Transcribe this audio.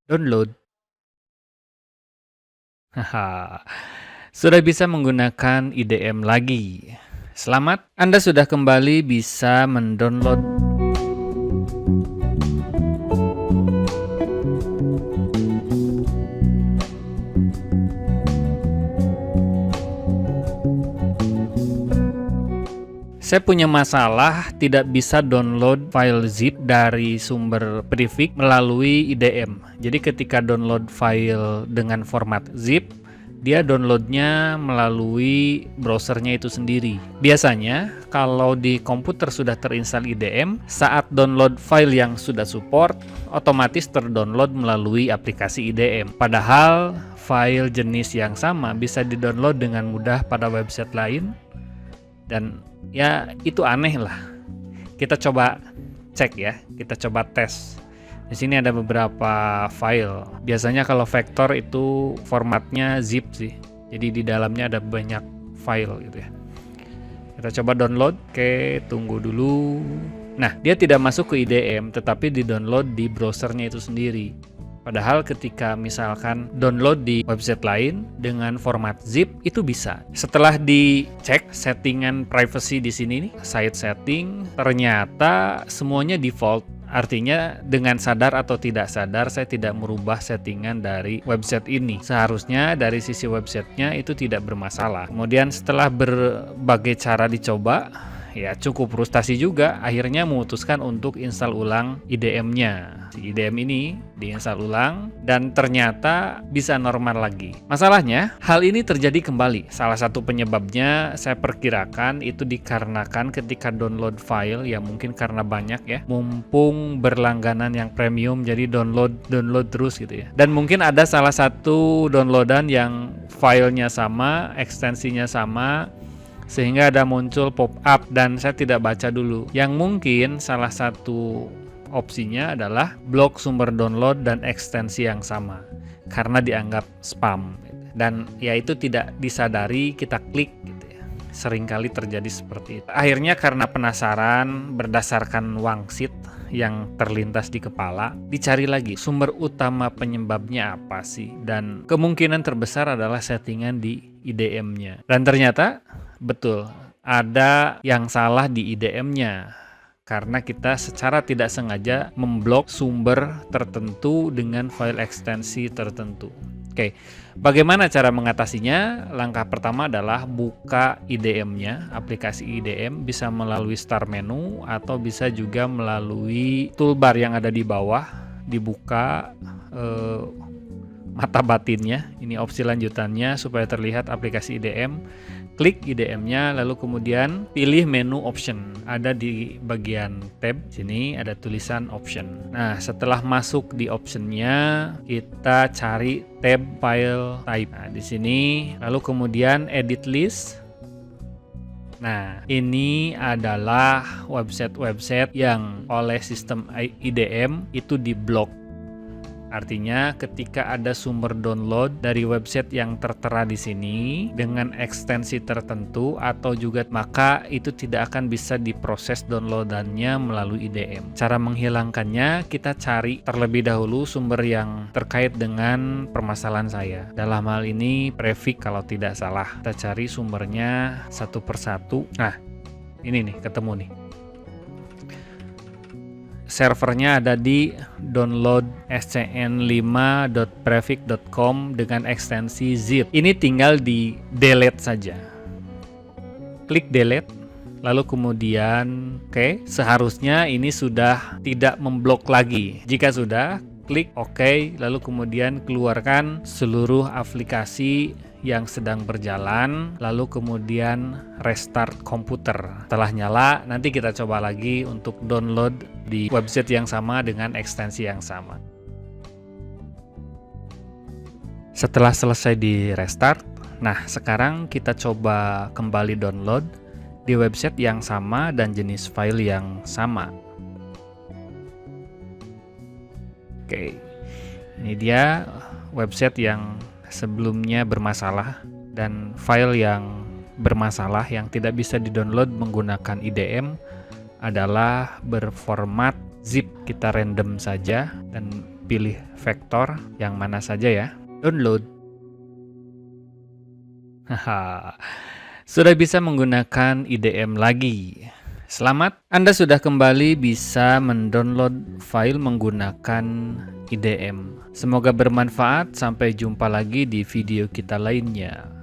Download. Haha, sudah bisa menggunakan IDM lagi. Selamat, Anda sudah kembali bisa mendownload. Saya punya masalah tidak bisa download file zip dari sumber prefix melalui IDM. Jadi ketika download file dengan format zip, dia downloadnya melalui browsernya itu sendiri. Biasanya kalau di komputer sudah terinstall IDM, saat download file yang sudah support, otomatis terdownload melalui aplikasi IDM. Padahal file jenis yang sama bisa didownload dengan mudah pada website lain. Dan ya itu aneh lah. Kita coba cek ya, kita coba tes. Di sini ada beberapa file. Biasanya kalau vektor itu formatnya zip sih. Jadi di dalamnya ada banyak file gitu ya. Kita coba download. Oke, tunggu dulu. Nah, dia tidak masuk ke IDM, tetapi di-download di browsernya itu sendiri. Padahal ketika misalkan download di website lain dengan format zip itu bisa. Setelah dicek settingan privacy di sini nih, site setting, ternyata semuanya default. Artinya dengan sadar atau tidak sadar saya tidak merubah settingan dari website ini. Seharusnya dari sisi websitenya itu tidak bermasalah. Kemudian setelah berbagai cara dicoba, ya cukup frustasi juga, akhirnya memutuskan untuk install ulang IDM-nya. Si IDM ini diinstal ulang dan ternyata bisa normal lagi. Masalahnya, hal ini terjadi kembali. Salah satu penyebabnya saya perkirakan itu dikarenakan ketika download file, ya mungkin karena banyak ya, mumpung berlangganan yang premium jadi download terus gitu ya. Dan mungkin ada salah satu downloadan yang filenya sama, ekstensinya sama, sehingga ada muncul pop-up dan saya tidak baca dulu. Yang mungkin salah satu opsinya adalah blok sumber download dan ekstensi yang sama karena dianggap spam. Dan ya itu tidak disadari, kita klik gitu ya. Seringkali terjadi seperti itu. Akhirnya karena penasaran berdasarkan wangsit yang terlintas di kepala, dicari lagi sumber utama penyebabnya apa sih, dan kemungkinan terbesar adalah settingan di IDM-nya. Dan ternyata betul, ada yang salah di IDM-nya karena kita secara tidak sengaja memblok sumber tertentu dengan file ekstensi tertentu. Oke, bagaimana cara mengatasinya? Langkah pertama adalah buka IDM-nya, aplikasi IDM, bisa melalui start menu atau bisa juga melalui toolbar yang ada di bawah, dibuka mata batinnya, ini opsi lanjutannya supaya terlihat aplikasi IDM. Klik IDM-nya, lalu kemudian pilih menu option. Ada di bagian tab sini ada tulisan option. Nah, setelah masuk di optionnya, kita cari tab file type. Nah, di sini lalu kemudian edit list. Nah, ini adalah website-website yang oleh sistem IDM itu diblok. Artinya ketika ada sumber download dari website yang tertera di sini dengan ekstensi tertentu atau juga, maka itu tidak akan bisa diproses downloadannya melalui IDM. Cara menghilangkannya, kita cari terlebih dahulu sumber yang terkait dengan permasalahan saya. Dalam hal ini prefix kalau tidak salah. Kita cari sumbernya satu persatu. Nah, ini nih ketemu nih. Servernya ada di download.scn5.prefix.com dengan ekstensi zip. Ini tinggal di delete saja. Klik delete, lalu kemudian seharusnya ini sudah tidak memblok lagi. Jika sudah, klik OK, lalu kemudian keluarkan seluruh aplikasi yang sedang berjalan, lalu kemudian restart komputer. Setelah nyala, nanti kita coba lagi untuk download di website yang sama dengan ekstensi yang sama. Setelah selesai di restart, nah sekarang kita coba kembali download di website yang sama dan jenis file yang sama. Oke, ini dia website yang sebelumnya bermasalah dan file yang bermasalah yang tidak bisa di-download menggunakan IDM adalah berformat zip. Kita random saja dan pilih vektor yang mana saja ya. Download. Haha, sudah bisa menggunakan IDM lagi. Selamat, Anda sudah kembali bisa mendownload file menggunakan IDM. Semoga bermanfaat, sampai jumpa lagi di video kita lainnya.